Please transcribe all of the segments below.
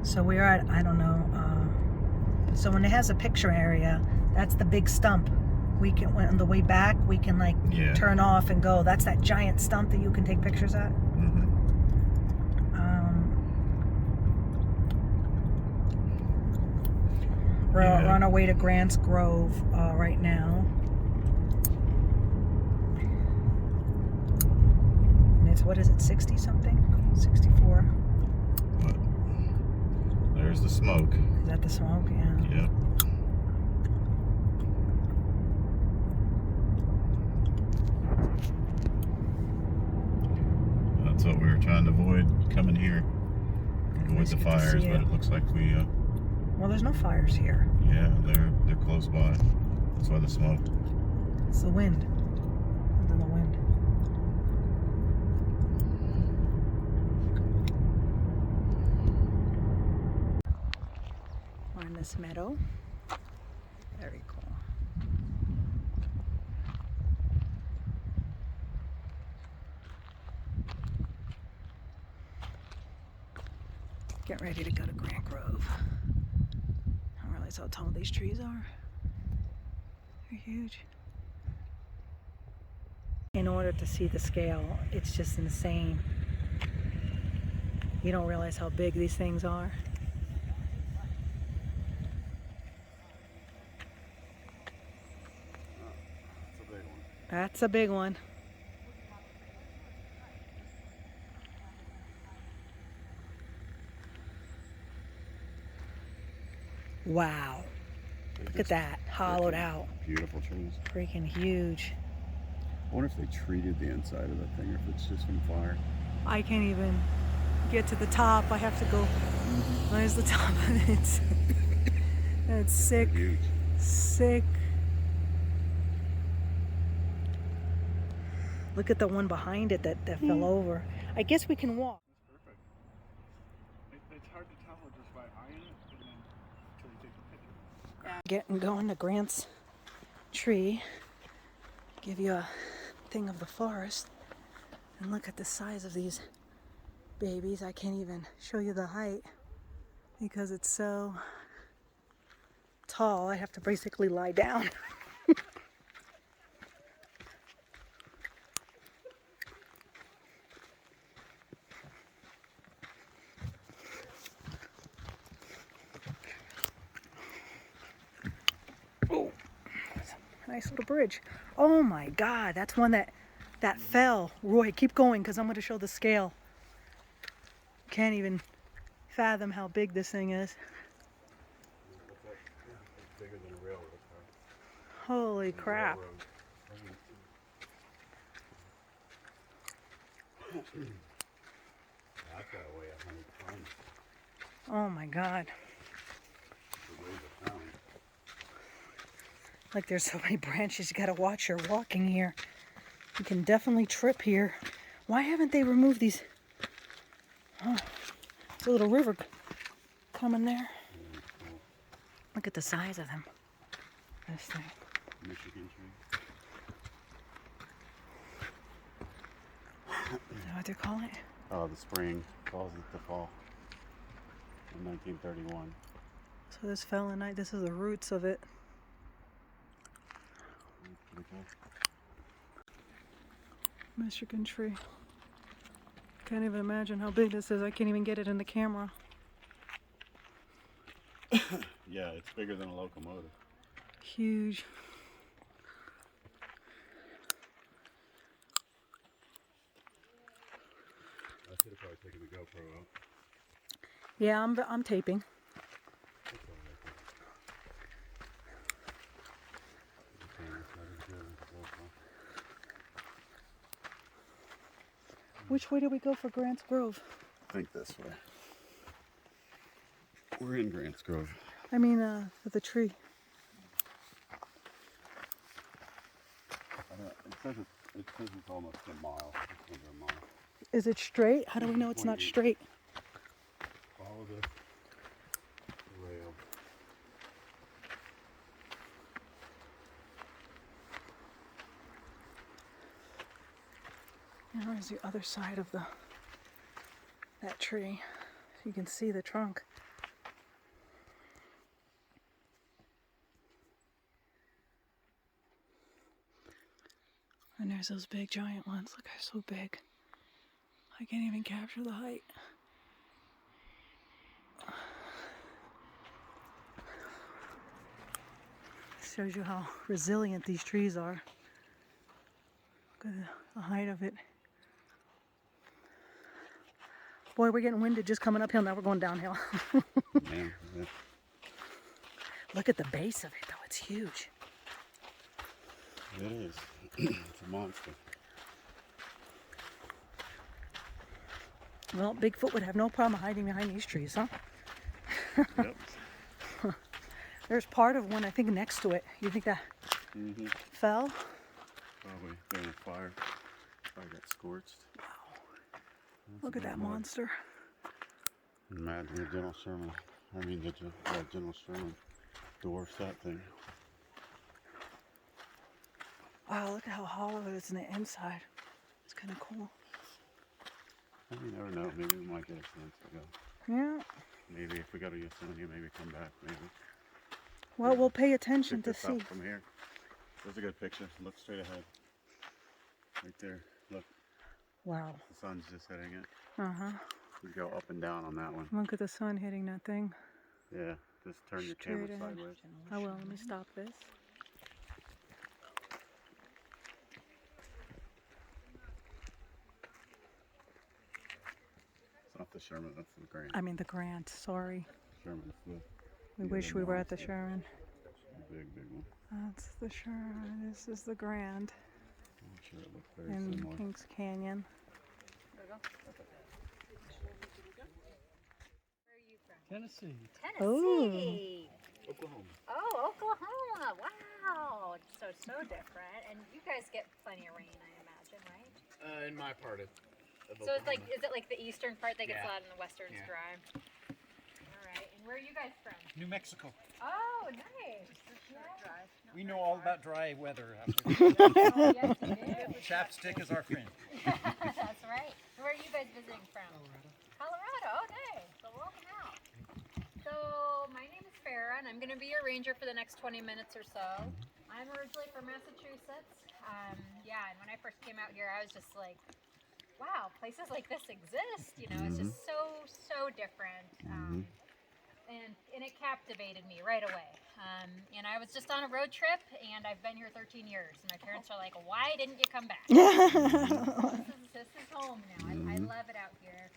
So we're at, I don't know, so when it has a picture area, that's the big stump. We can, on the way back, we can like turn off and go. That's that giant stump that you can take pictures at. We're on our way to Grants Grove right now. And it's, what is it, 60 something? 64? What? There's the smoke. Is that the smoke? Yeah. Yep. That's what we were trying to avoid coming here. Avoid the fires, but it looks like we... well, there's no fires here. Yeah, they're close by. That's why the smoke. It's the wind. It's in the wind. We're in this meadow. Very cool. Get ready to go to Grant Grove. I don't realize how tall these trees are. They're huge. In order to see the scale, it's just insane. You don't realize how big these things are. That's a big one. Wow. Look at that. Hollowed out. Beautiful trees. Freaking huge. I wonder if they treated the inside of that thing or if it's just from fire. I can't even get to the top. I have to go. Where's the top of it? That's sick. Huge. Sick. Look at the one behind it that fell over. I guess we can walk. That's perfect. It's hard to tell just by eyeing it and then until you take a picture. Getting going to Grant's tree. Give you a thing of the forest. And look at the size of these babies. I can't even show you the height because it's so tall. I have to basically lie down. Oh, nice little bridge. Oh my God, that's one that fell. Roy, keep going because I'm going to show the scale. Can't even fathom how big this thing is. It's bigger than a railroad car. Holy crap. That's gotta weigh 100 tons. Oh my God. It weighs a pound. Like there's so many branches, you gotta watch your walking here. You can definitely trip here. Why haven't they removed these? Oh, there's a little river coming there. Look at the size of them. This thing. Michigan tree. Is that what they call it? Oh, the spring calls it the fall. In 1931. So this fell in night. This is the roots of it. Michigan tree. Can't even imagine how big this is. I can't even get it in the camera. Yeah, it's bigger than a locomotive. Huge. I should have probably taken the GoPro out. Yeah, I'm taping. Which way do we go for Grants Grove? I think this way. We're in Grants Grove. I mean, for the tree. It says it's almost a mile. It's under a mile. Is it straight? How do we know it's not straight? Follow the rail. Now here's the other side of that tree. You can see the trunk. And there's those big giant ones. Look, they're so big. I can't even capture the height. Shows you how resilient these trees are. Look at the height of it. Boy, we're getting winded just coming uphill. Now we're going downhill. Man, yeah. Look at the base of it, though. It's huge. It is. It's a monster. Well, Bigfoot would have no problem hiding behind these trees, huh? Yep. There's part of one, I think, next to it. You think that fell? Probably during a fire. Probably got scorched. Wow. Look at that monster. Imagine the General Sherman. General Sherman dwarfs that thing. Wow, look at how hollow it is in the inside. It's kind of cool. You never know. Maybe we might get a chance to go. Yeah. Maybe if we go to Yosemite, maybe come back. Maybe. Well, we'll pay attention to Check this out see. from here. There's a good picture. Look straight ahead. Right there. Look. Wow. The sun's just hitting it. Uh-huh. You go up and down on that one. Look at the sun hitting that thing. Yeah. Just turn your Straight camera ahead. sideways. I will. Let me stop this. It's not the Sherman. That's the Grant. I mean the Grant. Sorry. Sherman's the We wish we were at the Sherman. big one. That's the Sherman. This is the Grand I'm sure it looks very in similar. Kings Canyon. Tennessee. Tennessee. Oklahoma. Oh, Oklahoma. Wow. So different. And you guys get plenty of rain, I imagine, right? In my part of So it's like, is it like the eastern part that gets Yeah. a lot and the western's Yeah. dry? All right. And where are you guys from? New Mexico. Oh, nice. We know all about dry weather. Oh, yes, you do. Chapstick is our friend. That's right. Where are you guys visiting from? Colorado. Oh, nice. So welcome out. So my name is Farrah, and I'm going to be your ranger for the next 20 minutes or so. I'm originally from Massachusetts. Yeah, and when I first came out here, I was just like, wow, places like this exist. You know, it's just so different. And it captivated me right away. And I was just on a road trip, and I've been here 13 years. And my parents are like, why didn't you come back? This is home now. I love it out here.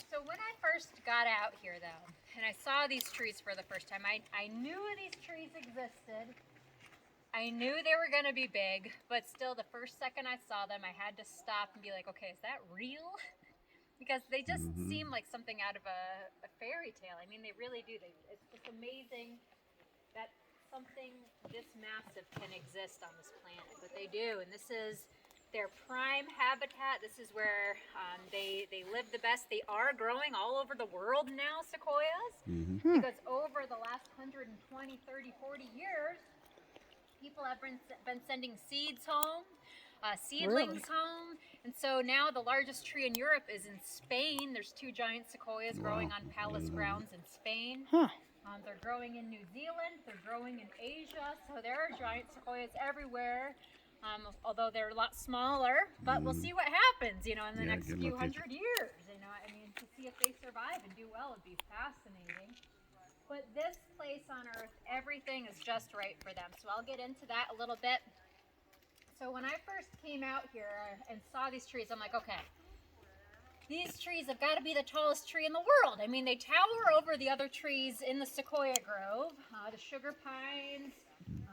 So when I first got out here, though, and I saw these trees for the first time, I knew these trees existed. I knew they were going to be big, but still, the first second I saw them, I had to stop and be like, okay, is that real? Because they just seem like something out of a fairy tale. I mean, they really do. It's just amazing that something this massive can exist on this planet, but they do. And this is their prime habitat. This is where they live the best. They are growing all over the world now, sequoias, because over the last 120, 30, 40 years, people have been sending seeds home, seedlings home. And so now the largest tree in Europe is in Spain. There's 2 giant sequoias growing on palace grounds in Spain. They're growing in New Zealand. They're growing in Asia. So there are giant sequoias everywhere. Although they're a lot smaller, but we'll see what happens, you know, in the next few hundred years. You know, I mean, to see if they survive and do well would be fascinating. But this place on Earth, everything is just right for them. So I'll get into that a little bit. So when I first came out here and saw these trees, I'm like, okay, these trees have got to be the tallest tree in the world. I mean, they tower over the other trees in the Sequoia Grove, the sugar pines,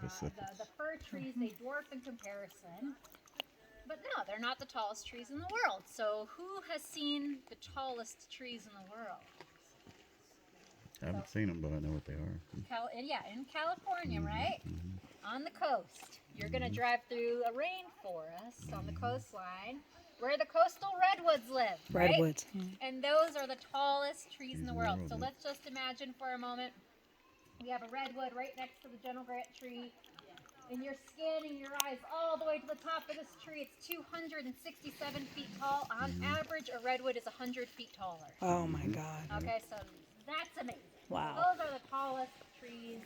the fir trees. They dwarf in comparison. But no, they're not the tallest trees in the world. So who has seen the tallest trees in the world? I haven't seen them, but I know what they are. In California, right? On the coast. You're going to drive through a rainforest on the coastline where the coastal redwoods live, right? Redwoods. And those are the tallest trees in the world. So let's just imagine for a moment we have a redwood right next to the General Grant tree, and you're scanning your eyes all the way to the top of this tree. It's 267 feet tall. On average, a redwood is 100 feet taller. Oh my God. Okay, so that's amazing. Wow. Those are the tallest trees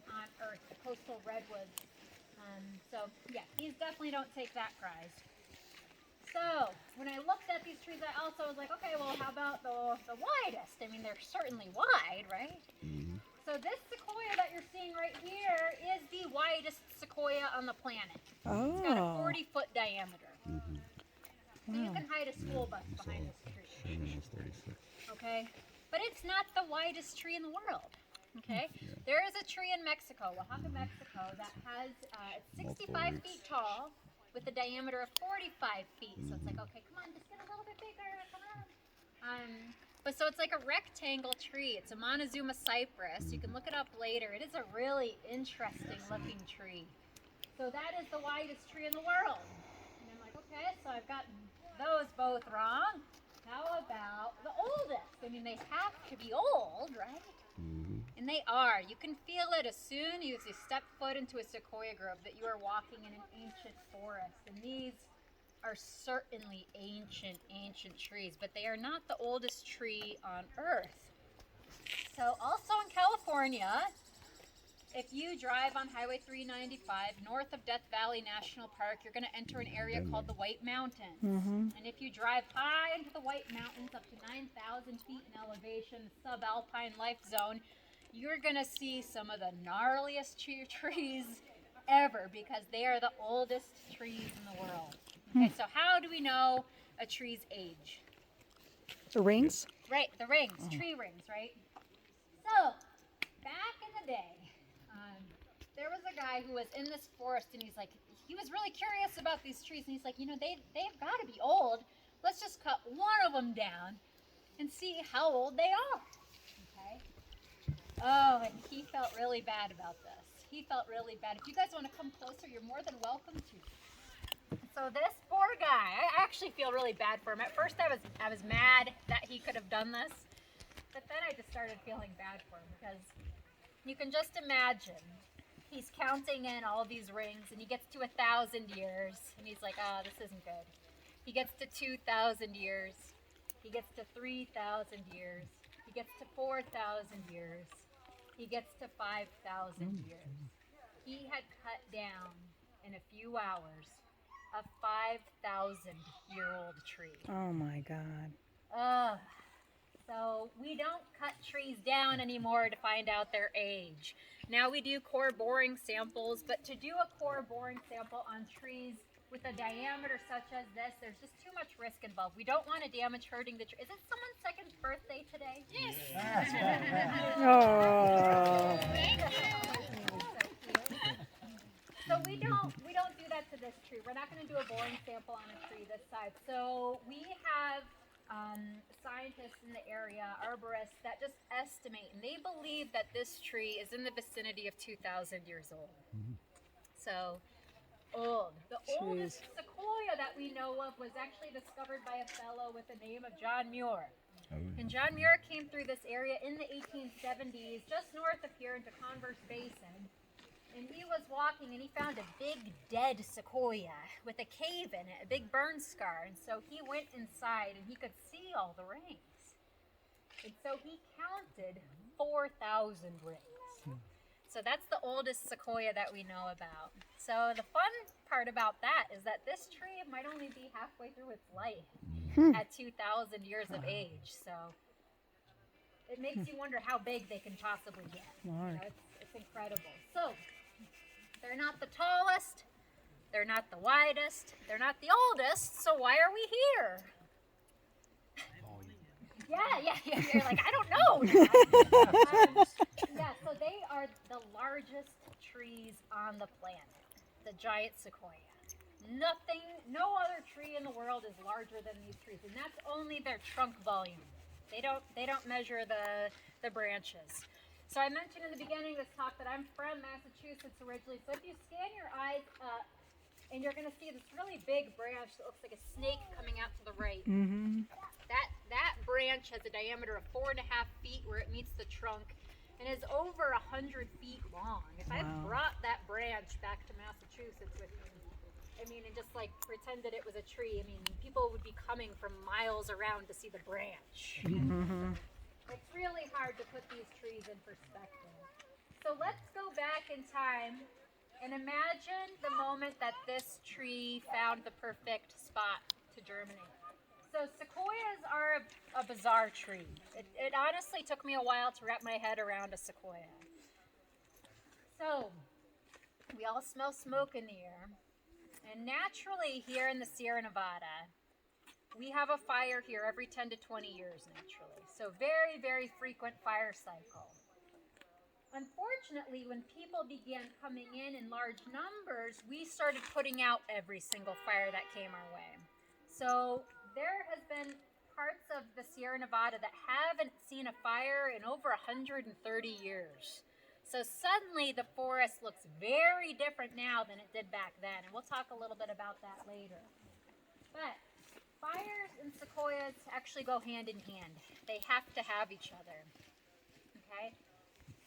on Earth, the coastal redwoods. So yeah, these definitely don't take that prize. So when I looked at these trees, I also was like, okay, well, how about the widest? I mean, they're certainly wide, right? So this sequoia that you're seeing right here is the widest sequoia on the planet. It's got a 40-foot diameter. So you can hide a school bus behind this tree. Okay, but it's not the widest tree in the world. Okay, there is a tree in Mexico, Oaxaca, Mexico, that has it's 65 feet tall with a diameter of 45 feet. So it's like, okay, come on, just get a little bit bigger, come on. But so it's like a rectangle tree. It's a Montezuma cypress. You can look it up later. It is a really interesting looking tree. So that is the widest tree in the world. And I'm like, okay, so I've gotten those both wrong. How about the oldest? I mean, they have to be old, right? And they are. You can feel it as soon as you step foot into a sequoia grove that you are walking in an ancient forest. And these are certainly ancient trees, but they are not the oldest tree on Earth. So also in California, if you drive on Highway 395 north of Death Valley National Park, you're going to enter an area called the White Mountains. And if you drive high into the White Mountains, up to 9,000 feet in elevation, subalpine life zone, you're going to see some of the gnarliest trees ever because they are the oldest trees in the world. Okay, so how do we know a tree's age? The rings? Right, the rings, tree rings, right? So, back in the day, there was a guy who was in this forest and he's like, he was really curious about these trees and he's like, you know, they've got to be old. Let's just cut one of them down and see how old they are. Okay? Oh, and he felt really bad about this. He felt really bad. If you guys want to come closer, you're more than welcome to. So this poor guy, I actually feel really bad for him. At first I was mad that he could have done this, but then I just started feeling bad for him because you can just imagine he's counting in all these rings and he gets to 1,000 years and he's like, oh, this isn't good. He gets to 2,000 years. He gets to 3,000 years. He gets to 4,000 years. He gets to 5,000 years. He had cut down in a few hours a 5,000-year-old tree. Oh my God. So we don't cut trees down anymore to find out their age. Now we do core boring samples, but to do a core boring sample on trees with a diameter such as this, there's just too much risk involved. We don't want to damage hurting the tree. Is it someone's second birthday today? Yes. Oh. Thank you. So we don't do that to this tree. We're not going to do a boring sample on a tree this size. So we have scientists in the area, arborists, that just estimate, and they believe that this tree is in the vicinity of 2,000 years old. So old. The oldest sequoia that we know of was actually discovered by a fellow with the name of John Muir. And John Muir came through this area in the 1870s, just north of here into Converse Basin. And he was walking and he found a big dead sequoia with a cave in it, a big burn scar. And so he went inside and he could see all the rings. And so he counted 4,000 rings. So that's the oldest sequoia that we know about. So the fun part about that is that this tree might only be halfway through its life at 2,000 years of age. So it makes you wonder how big they can possibly get. You know, it's incredible. So they're not the tallest, they're not the widest, they're not the oldest, so why are we here? Yeah, you're like, I don't know. So they are the largest trees on the planet, the giant sequoia. No other tree in the world is larger than these trees, and that's only their trunk volume. They don't measure the branches. So I mentioned in the beginning of this talk that I'm from Massachusetts originally. So if you scan your eyes up, and you're going to see this really big branch that looks like a snake coming out to the right. That branch has a diameter of 4.5 feet where it meets the trunk, and is over 100 feet long. If I brought that branch back to Massachusetts with me, I mean, and just like pretended it was a tree, I mean, people would be coming from miles around to see the branch. It's really hard to put these trees in perspective. So let's go back in time And imagine the moment that this tree found the perfect spot to germinate. So sequoias are a bizarre tree. It honestly took me a while to wrap my head around a sequoia. So we all smell smoke in the air. And naturally here in the Sierra Nevada, we have a fire here every 10 to 20 years naturally. So very, very frequent fire cycle. Unfortunately, when people began coming in large numbers, we started putting out every single fire that came our way. So there has been parts of the Sierra Nevada that haven't seen a fire in over 130 years. So suddenly the forest looks very different now than it did back then. And we'll talk a little bit about that later. But fires and sequoias actually go hand in hand. They have to have each other. Okay?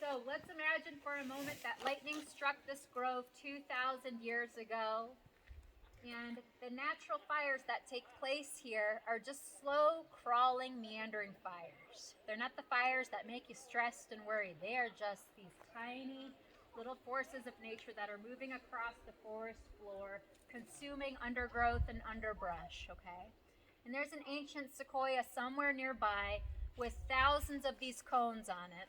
So let's imagine for a moment that lightning struck this grove 2,000 years ago. And the natural fires that take place here are just slow, crawling, meandering fires. They're not the fires that make you stressed and worried. They are just these tiny little forces of nature that are moving across the forest floor, consuming undergrowth and underbrush, okay? And there's an ancient sequoia somewhere nearby with thousands of these cones on it.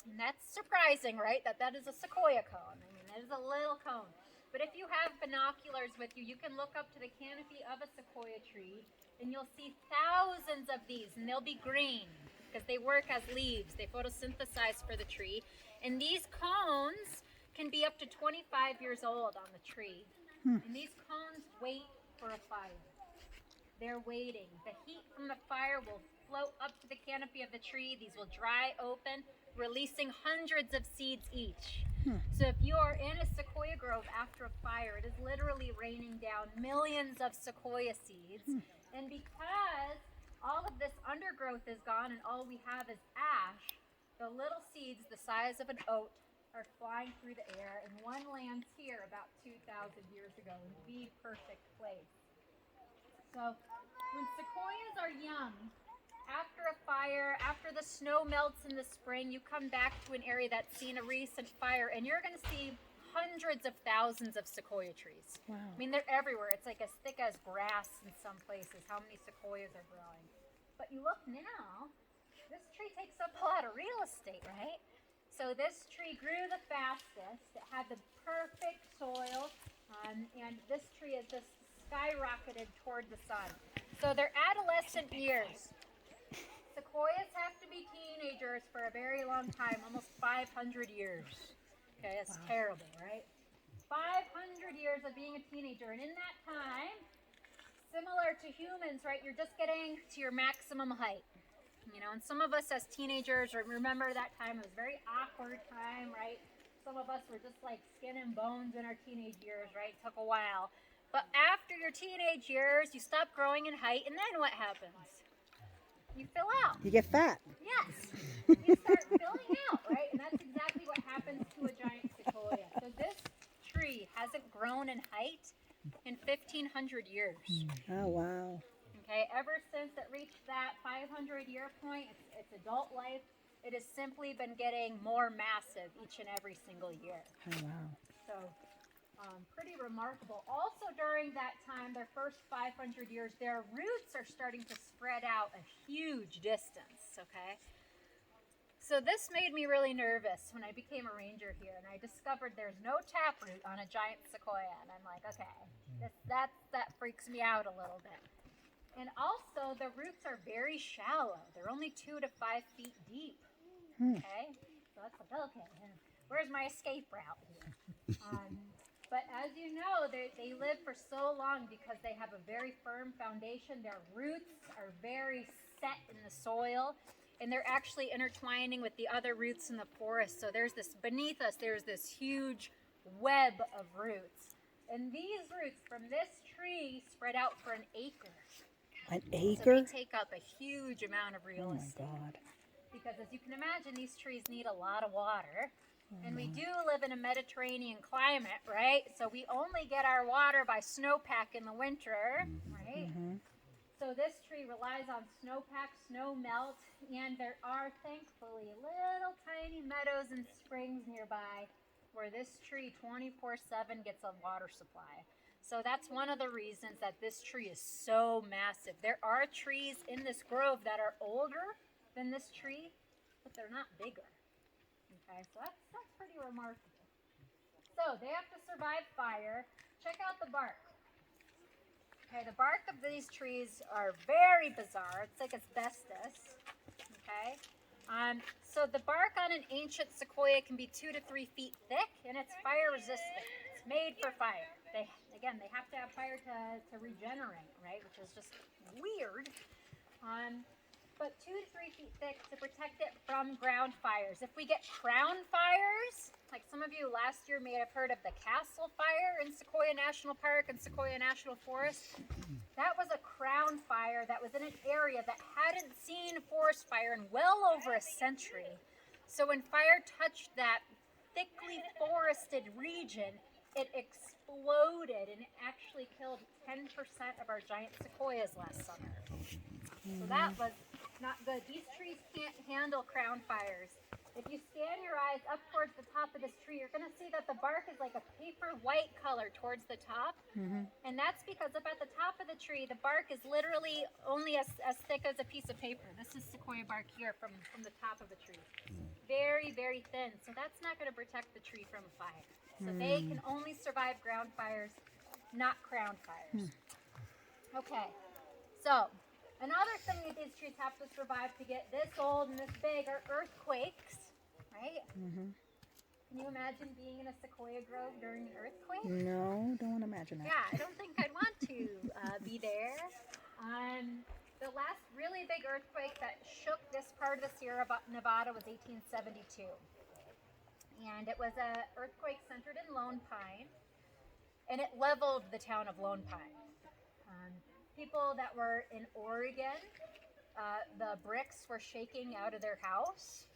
And that's surprising, right? That is a sequoia cone. I mean, that is a little cone. But if you have binoculars with you, you can look up to the canopy of a sequoia tree and you'll see thousands of these, and they'll be green because they work as leaves. They photosynthesize for the tree. And these cones can be up to 25 years old on the tree. And these cones wait for a fire. They're waiting. The heat from the fire will float up to the canopy of the tree. These will dry open, releasing hundreds of seeds each. So if you are in a sequoia grove after a fire, it is literally raining down millions of sequoia seeds. And because all of this undergrowth is gone and all we have is ash, the little seeds the size of an oat are flying through the air, and one lands here about 2,000 years ago in the perfect place. So when sequoias are young, after a fire, after the snow melts in the spring, you come back to an area that's seen a recent fire, and you're going to see hundreds of thousands of sequoia trees. Wow. I mean, they're everywhere. It's like as thick as grass in some places, how many sequoias are growing. But you look now, this tree takes up a lot of real estate, right? So this tree grew the fastest. It had the perfect soil, and this tree is just skyrocketed toward the sun. So their adolescent years, sequoias have to be teenagers for a very long time, almost 500 years. Okay, that's terrible, right? 500 years of being a teenager, and in that time, similar to humans, right, you're just getting to your maximum height. You know, and some of us as teenagers remember that time. It was a very awkward time, right? Some of us were just like skin and bones in our teenage years, right? It took a while. But after your teenage years, you stop growing in height, and then what happens? You fill out. You get fat. Yes. You start filling out, right? And that's exactly what happens to a giant sequoia. So this tree hasn't grown in height in 1,500 years. Oh, wow. Okay, ever since it reached that 500-year point, its adult life, it has simply been getting more massive each and every single year. Oh, wow. So, pretty remarkable. Also, during that time, their first 500 years, their roots are starting to spread out a huge distance, okay? So this made me really nervous when I became a ranger here, and I discovered there's no taproot on a giant sequoia, and I'm like, okay, that freaks me out a little bit. And also, the roots are very shallow. They're only 2 to 5 feet deep, okay? So that's like, okay, where's my escape route here? But as you know, they live for so long because they have a very firm foundation. Their roots are very set in the soil, and they're actually intertwining with the other roots in the forest. So there's this, beneath us, there's this huge web of roots. And these roots from this tree spread out for an acre. An acre? So they take up a huge amount of real estate. Oh, my God. Because as you can imagine, these trees need a lot of water. And we do live in a Mediterranean climate, right? So we only get our water by snowpack in the winter, right? So this tree relies on snowpack, snow melt, and there are thankfully little tiny meadows and springs nearby where this tree 24/7 gets a water supply. So that's one of the reasons that this tree is so massive. There are trees in this grove that are older than this tree, but they're not bigger. Okay, so that's pretty remarkable. So they have to survive fire. Check out the bark. Okay, the bark of these trees are very bizarre. It's like asbestos. Okay, so the bark on an ancient sequoia can be 2 to 3 feet thick, and it's fire resistant. It's made for fire. They have to have fire to regenerate, right? Which is just weird. But 2 to 3 feet thick to protect it from ground fires. If we get crown fires, like some of you last year may have heard of the Castle Fire in Sequoia National Park and Sequoia National Forest, that was a crown fire that was in an area that hadn't seen forest fire in well over a century. So when fire touched that thickly forested region, it exploded and it actually killed 10% of our giant sequoias last summer. So that was not good. These trees can't handle crown fires. If you scan your eyes up towards the top of this tree, you're going to see that the bark is like a paper white color towards the top. And that's because up at the top of the tree, the bark is literally only as thick as a piece of paper. This is sequoia bark here from the top of the tree. Very, very thin. So that's not going to protect the tree from fire. So they can only survive ground fires, not crown fires. Okay, so another thing that these trees have to survive to get this old and this big are earthquakes, right? Can you imagine being in a sequoia grove during an earthquake? No, don't want to imagine that. Yeah, I don't think I'd want to be there. The last really big earthquake that shook this part of the Sierra Nevada was 1872. And it was an earthquake centered in Lone Pine, and it leveled the town of Lone Pine. People that were in Oregon, the bricks were shaking out of their house.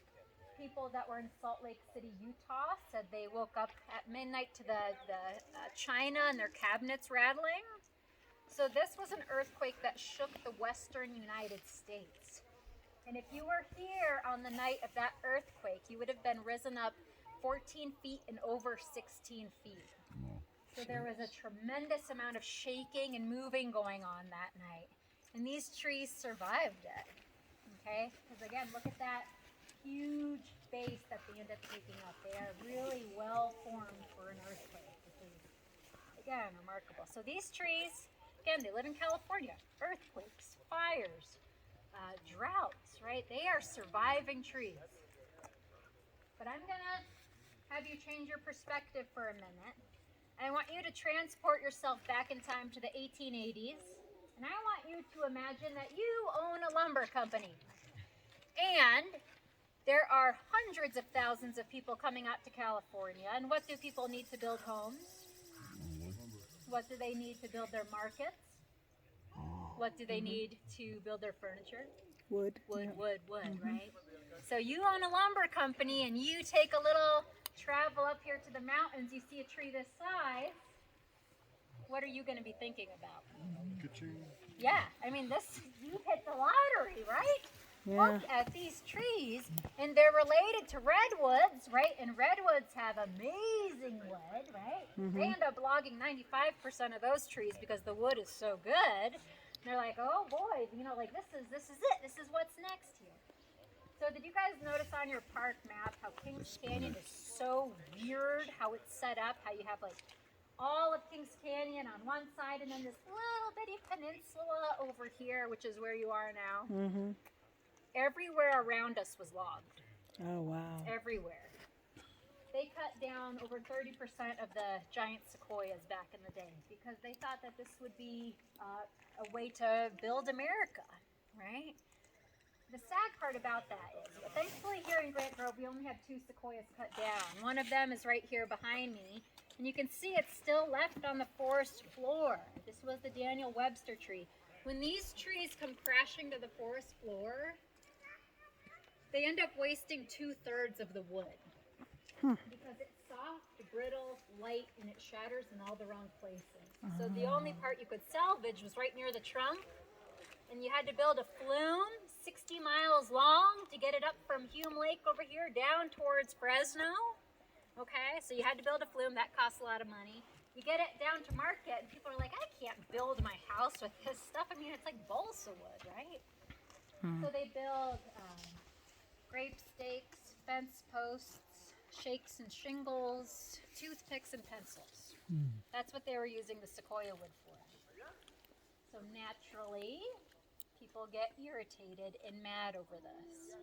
People that were in Salt Lake City, Utah, said they woke up at midnight to the china and their cabinets rattling. So this was an earthquake that shook the western United States. And if you were here on the night of that earthquake, you would have been risen up 14 feet and over 16 feet. So there was a tremendous amount of shaking and moving going on that night. And these trees survived it. Okay? Because again, look at that huge base that they end up taking up. They are really well formed for an earthquake, which is, again, remarkable. So these trees, again, they live in California. Earthquakes, fires, droughts, right? They are surviving trees. But I'm going to have you change your perspective for a minute. I want you to transport yourself back in time to the 1880s. And I want you to imagine that you own a lumber company. And there are hundreds of thousands of people coming out to California. And what do people need to build homes? What do they need to build their markets? What do they need to build their furniture? Wood. Wood, right? So you own a lumber company and you take a little travel up here to the mountains, you see a tree this size, what are you going to be thinking about? Yeah, I mean, you hit the lottery, right? Yeah. Look at these trees, and they're related to redwoods, right? And redwoods have amazing wood, right? They end up logging 95% of those trees because the wood is so good. And they're like, oh boy, you know, like this is it. This is what's next here. So did you guys notice on your park map how Kings Canyon is so weird, how it's set up, how you have like all of Kings Canyon on one side and then this little bitty peninsula over here, which is where you are now. Everywhere around us was logged. Oh, wow. Everywhere. They cut down over 30% of the giant sequoias back in the day because they thought that this would be a way to build America, right? The sad part about that is, thankfully here in Grant Grove, we only have 2 sequoias cut down. One of them is right here behind me, and you can see it's still left on the forest floor. This was the Daniel Webster tree. When these trees come crashing to the forest floor, they end up wasting 2/3 of the wood. Because it's soft, brittle, light, and it shatters in all the wrong places. So the only part you could salvage was right near the trunk, and you had to build a flume 60 miles long to get it up from Hume Lake over here down towards Fresno. Okay, so you had to build a flume. That costs a lot of money. You get it down to market, and people are like, I can't build my house with this stuff. I mean, it's like balsa wood, right? So they build grape stakes, fence posts, shakes and shingles, toothpicks and pencils. That's what they were using the sequoia wood for. So naturally, people get irritated and mad over this.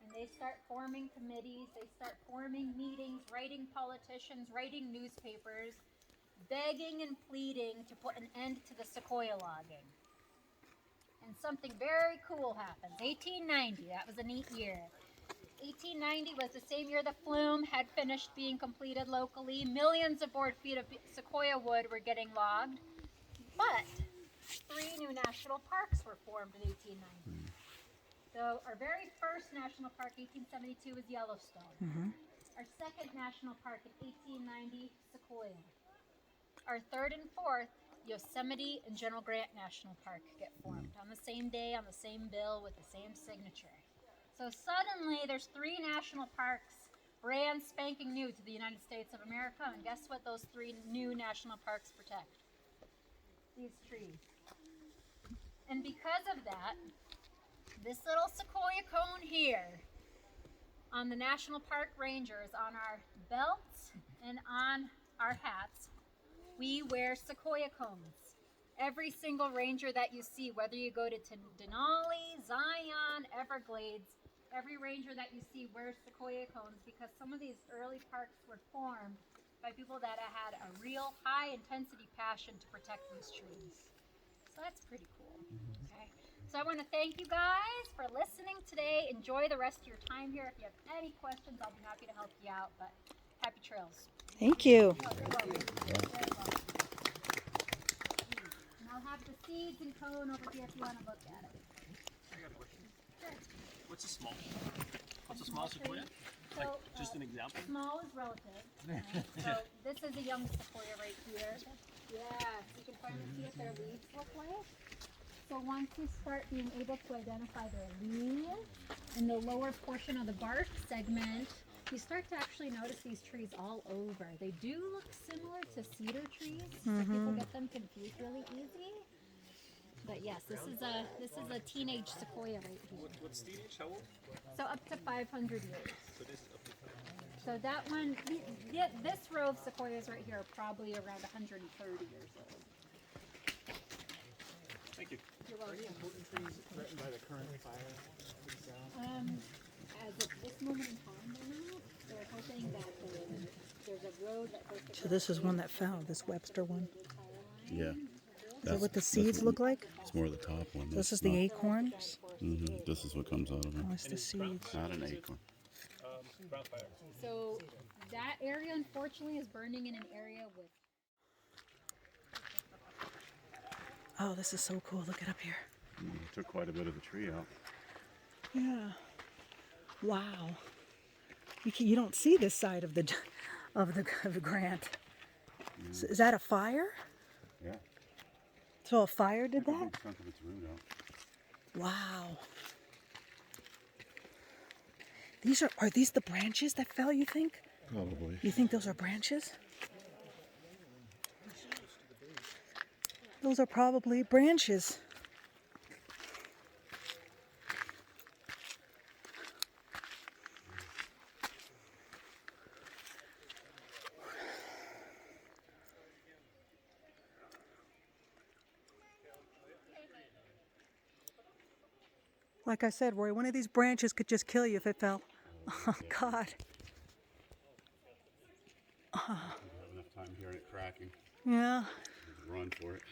And they start forming committees, they start forming meetings, writing politicians, writing newspapers, begging and pleading to put an end to the sequoia logging. And something very cool happens. 1890, that was a neat year. 1890 was the same year the flume had finished being completed locally. Millions of board feet of sequoia wood were getting logged. But 3 new national parks were formed in 1890. So our very first national park, 1872, was Yellowstone. Our second national park in 1890, Sequoia. Our third and fourth, Yosemite and General Grant National Park, get formed on the same day, on the same bill, with the same signature. So suddenly there's 3 national parks, brand spanking new to the United States of America, and guess what those 3 new national parks protect? These trees. And because of that, this little sequoia cone here on the National Park Rangers, on our belts and on our hats, we wear sequoia cones. Every single ranger that you see, whether you go to Denali, Zion, Everglades, every ranger that you see wears sequoia cones because some of these early parks were formed by people that had a real high intensity passion to protect these trees. So that's pretty cool. Okay. So I want to thank you guys for listening today. Enjoy the rest of your time here. If you have any questions, I'll be happy to help you out. But happy trails. Thank you. Oh, you're welcome. You're very welcome. And I'll have the seeds and cone over here if you want to look at it. I got a question. Sure. What's a small? What's a small sequoia? So, Like, just an example? Small is relative. Right? So this is a young sequoia right here. Yeah, so you can finally see what their leaves look like. So once you start being able to identify their leaves and the lower portion of the bark segment, you start to actually notice these trees all over. They do look similar to cedar trees, so people get them confused really easy. But yes, this is a teenage sequoia right here. What's teenage? How old? So up to 500 years. So this is up to 5. So that one, this row of sequoias right here are probably around 130 years old. Thank you. You're welcome. Trees threatened by the current fire. As of this moment in time, they're hoping that there's a road that goes to So this is one that fell, this Webster one. Yeah. Is that what the seeds look like? It's more the top one. This is the acorns. This is what comes out of it. Oh, it's the seeds. Not an acorn. Ground fire. So that area, unfortunately, is burning in an area with. Oh, this is so cool. Look it up here. Took quite a bit of the tree out. Yeah. Wow. You don't see this side of the grant. Is that a fire? Yeah. So a fire did Took a that? big chunk of its root out. Wow. Are these the branches that fell, you think? Probably. You think those are branches? Those are probably branches. Like I said, Roy, one of these branches could just kill you if it fell. Oh, God. I have enough time hearing it cracking. Yeah. Run for it.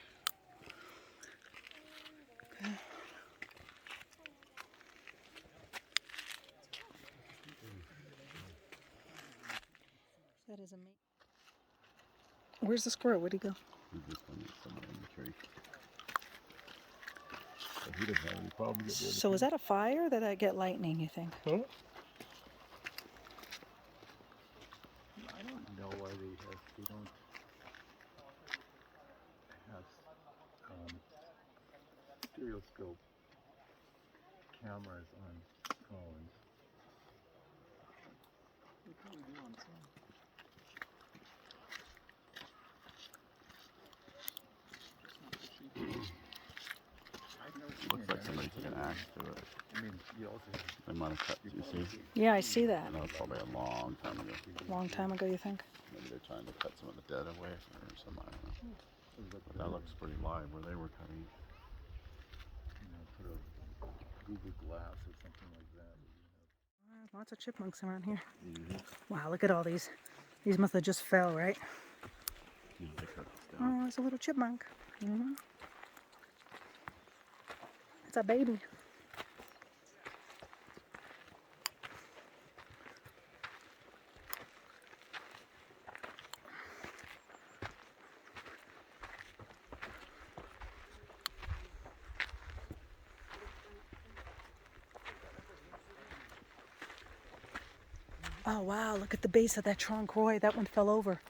Okay. That is amazing. Where's the squirrel? Where'd he go? He's just somewhere in the tree. But he doesn't have any problem getting rid of So is that a fire or did I get lightning, you think? Huh? I don't know why they don't have stereoscope cameras on phones. They probably do on some. They might have cut, you see? Yeah, I see that. That was probably a long time ago. Long time ago, you think? Maybe they're trying to cut some of the dead away or some, I don't know. But that looks pretty live where they were cutting. Put a Google Glass or something like that. Lots of chipmunks around here. Wow, look at all these. These must have just fell, right? Yeah, they cut this down. Oh, it's a little chipmunk. It's a baby. Oh wow, look at the base of that trunk, Roy. That one fell over.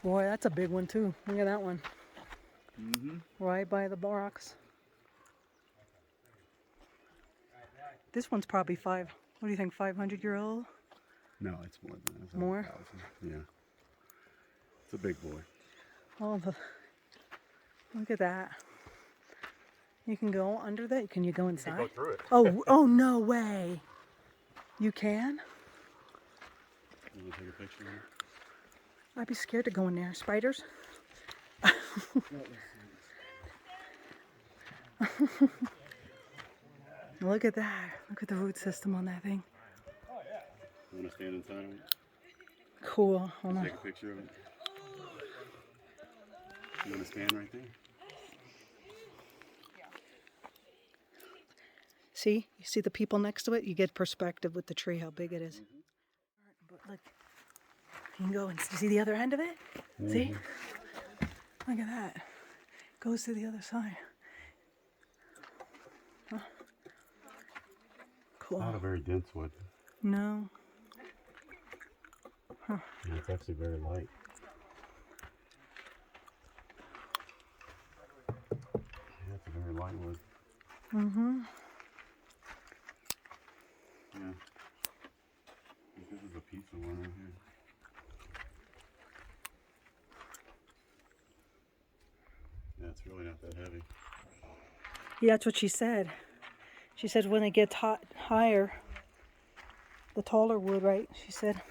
Boy, that's a big one too. Look at that one. Right by the rocks. This one's probably what do you think, 500-year-old? No, it's more than that. It's More? 1,000. Yeah. It's a big boy. Oh, look at that. You can go under that? Can you go inside? Go through it. Oh, no way. You can? You want to take a picture of it? I'd be scared to go in there. Spiders? Look at that. Look at the root system on that thing. You want to stand inside of it? Cool. Hold on. Take a picture of it? You want to stand right there? See? You see the people next to it? You get perspective with the tree, how big it is. But look, you can go and see the other end of it? See? Look at that. Goes to the other side. Huh. Cool. Not a very dense wood. No. Yeah, it's actually very light. Yeah, it's a very light wood. Yeah. This is a piece of one right here. Yeah, it's really not that heavy. Yeah, that's what she said. She said when it gets higher, the taller wood, right? She said.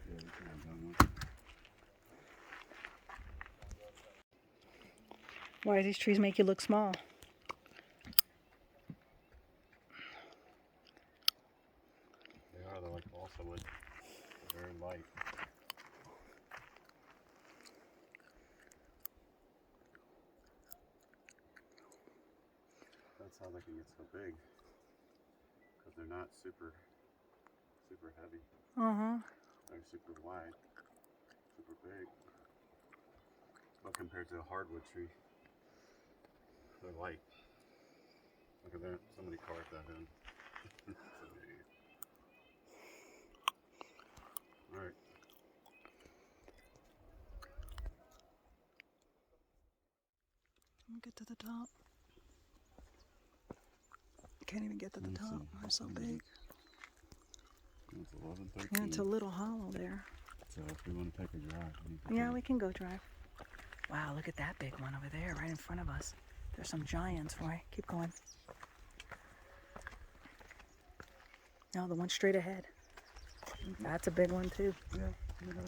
Yeah, you can have that one. Why do these trees make you look small? They are, they're like balsa wood. They're very light. That's how they can get so big. Because they're not super heavy. They're super wide, super big. But compared to a hardwood tree, they're light. Look at that. Somebody carved that in. Alright. Get to the top. Can't even get to the Let's top. see. They're so big. It's 11, 13. Yeah, it's a little hollow there. So if we want to take a drive, Yeah, we can go drive. Wow, look at that big one over there, right in front of us. There's some giants, Roy. Keep going. No, the one straight ahead. That's a big one too. Yeah, you know.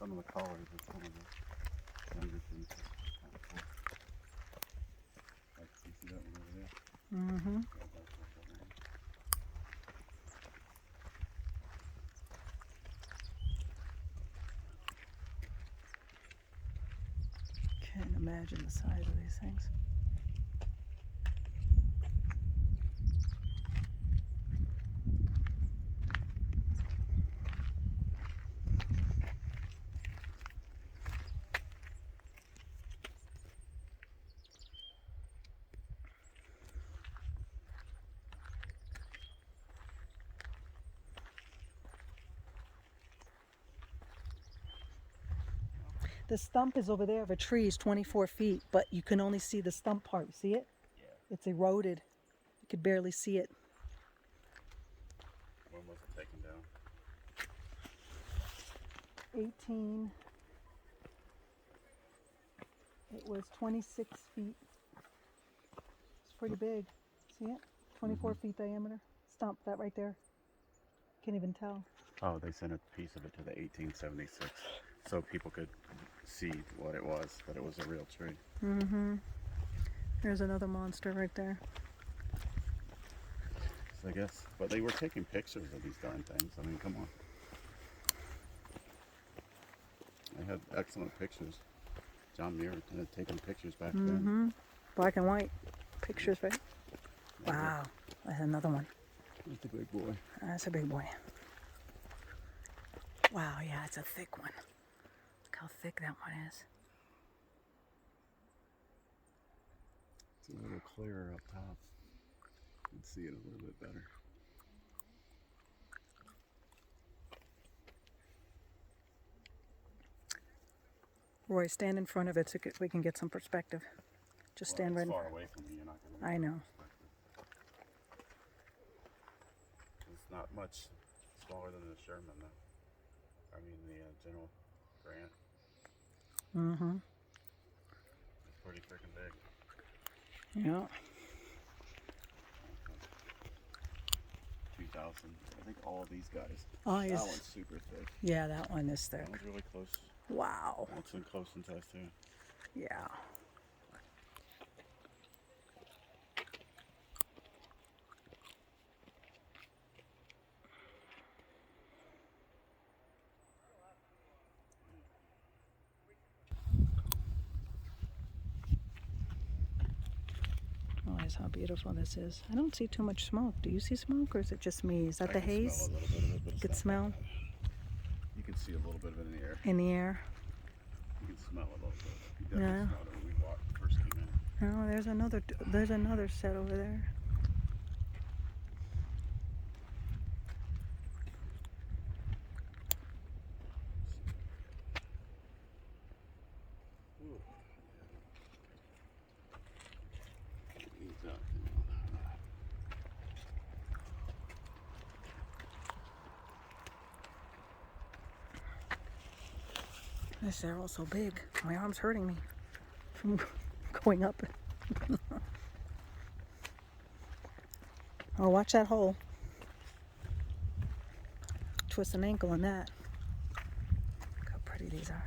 Some of the colors of some of the younger trees. Like, you see that one over there? Can't imagine the size of these things. The stump is over there of a tree is 24 feet, but you can only see the stump part. You see it? Yeah. It's eroded. You could barely see it. One wasn't taken down. 18. It was 26 feet. It's pretty big. See it? 24 feet diameter. Stump, that right there. Can't even tell. Oh, they sent a piece of it to the 1876 so people could see what it was, that it was a real tree. Mm-hmm. There's another monster right there. So I guess, but they were taking pictures of these darn things. I mean, come on. They had excellent pictures. John Muir had taken pictures back then. Black and white pictures, right? Wow. That's another one. There's the big boy. That's a big boy. Wow, yeah, it's a thick one. Look how thick that one is. It's a little clearer up top. You can see it a little bit better. Roy, stand in front of it so we can get some perspective. Just stand right in far front. away from me, you're not going to. I know. It's not much smaller than the Sherman, though. I mean, the General Grant. Mm-hmm. It's pretty freaking big. Yeah. 2000. I think all of these guys. Oh, That yes. one's super thick. Yeah, that one is thick. That one's really close. Wow. That's in close in size, too. Yeah. Oh, that's how beautiful this is. I don't see too much smoke. Do you see smoke, or is it just me? Is that the haze? Smell a little bit of it, but You it's could not smell that bad. You can see a little bit of it in the air. in the air. You can smell a little bit. You definitely Yeah. smelled it when we first came in. Oh, there's another set over there. He's up. This arrow's so big. My arm's hurting me from going up. Oh, watch that hole. Twist an ankle in that. Look how pretty these are.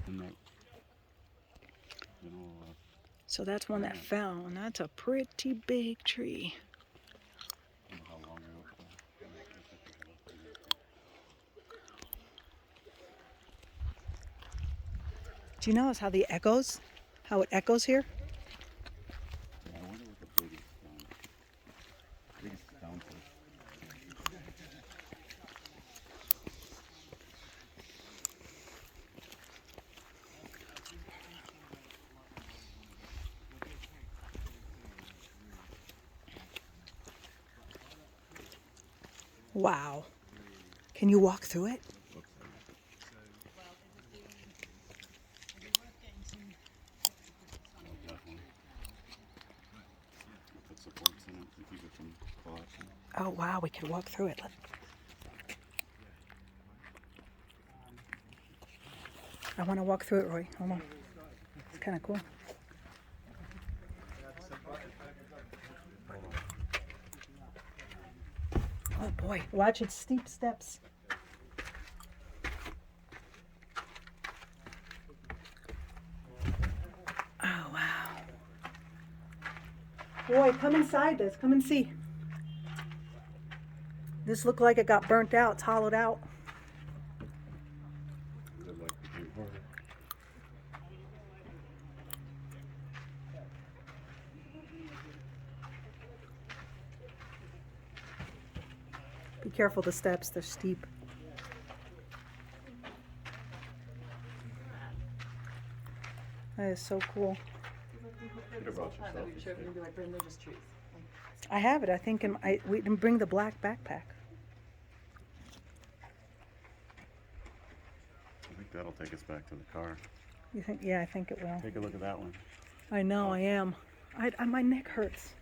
And that, you know, So that's one that fell, and that's a pretty big tree. I don't know how long ago it was. Do you notice how it echoes here? Yeah, I wonder what the biggest stone is. Wow. Can you walk through it? Definitely. Put supports in it to keep it from collapsing. Oh, wow, we could walk through it. I want to walk through it, Roy. Hold on. It's kind of cool. Oh, boy. Watch its steep steps. Oh, wow. Roy, come inside this. Come and see. This looked like it got burnt out. It's hollowed out. Good luck became harder. Be careful the steps. They're steep. That is so cool. Peter brought yourself. I have it. I think we didn't bring the black backpack. I think that'll take us back to the car. You think? Yeah, I think it will. Take a look at that one. I know, I am. My neck hurts.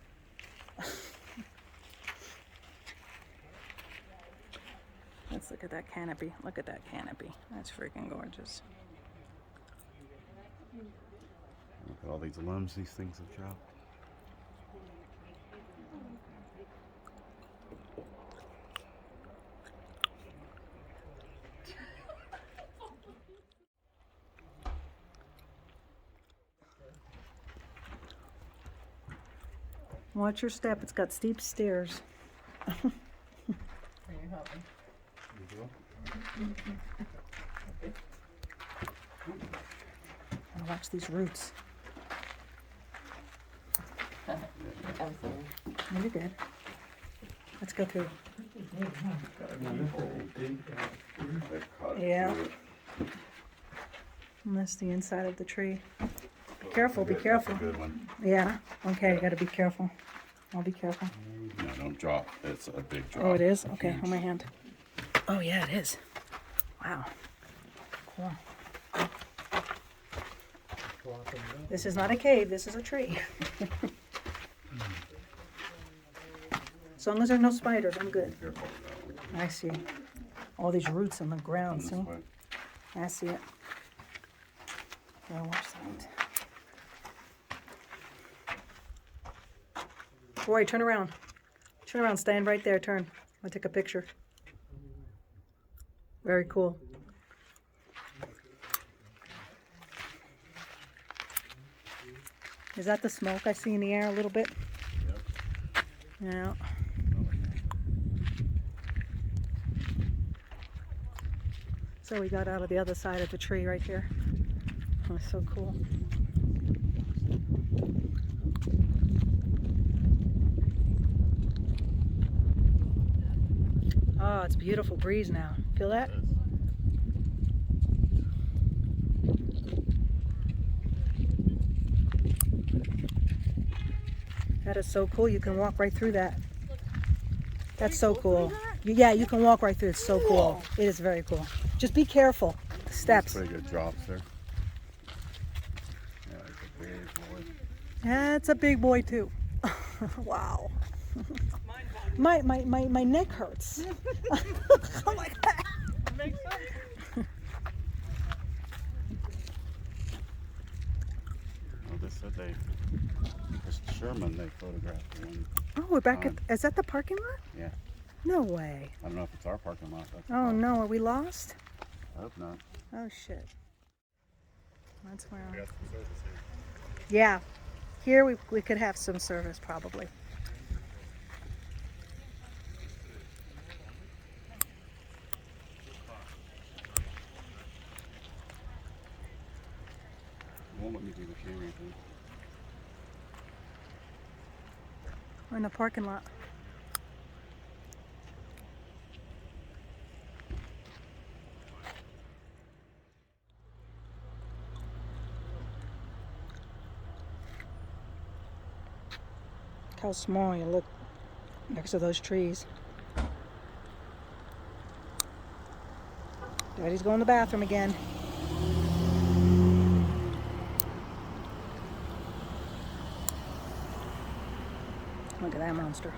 Let's look at that canopy. Look at that canopy. That's freaking gorgeous. Look at all these limbs these things have dropped. Watch your step. It's got steep stairs. And watch these roots. You're good. Let's go through. Yeah. And that's the inside of the tree. Be careful, be careful. That's a good one. Yeah. Okay, you gotta be careful. I'll be careful. No, don't drop. It's a big drop. Oh, it is? Okay, hold my hand. Oh, yeah, it is. Wow. Cool. This is not a cave, this is a tree. As long as there are no spiders, I'm good. Careful with that one. I see. All these roots on the ground, This see? way. I see it. Yeah, watch that. Roy, turn around. Turn around, stand right there, turn. I'll take a picture. Very cool. Is that the smoke I see in the air a little bit? Yep. Yeah. So we got out of the other side of the tree right here. Oh, so cool. Oh, it's a beautiful breeze now. Feel that? That is so cool. You can walk right through that. That's so cool. Yeah, you can walk right through. It's so cool. It is very cool. Just be careful. The steps. Pretty good drops there. Yeah, it's a big boy. That's a big boy too. Wow. My neck hurts. Oh my God. Well, this said this Sherman, they photographed the one. Oh, we're back at, is that the parking lot? Yeah. No way. I don't know if it's our parking lot. That's Oh no, are we lost? I hope not. Oh shit. That's where. We got some service here. Yeah. Here we could have some service probably. Won't let me do the camera thing. We're in the parking lot. Look how small you look next to those trees. Daddy's going to the bathroom again. Look at that monster.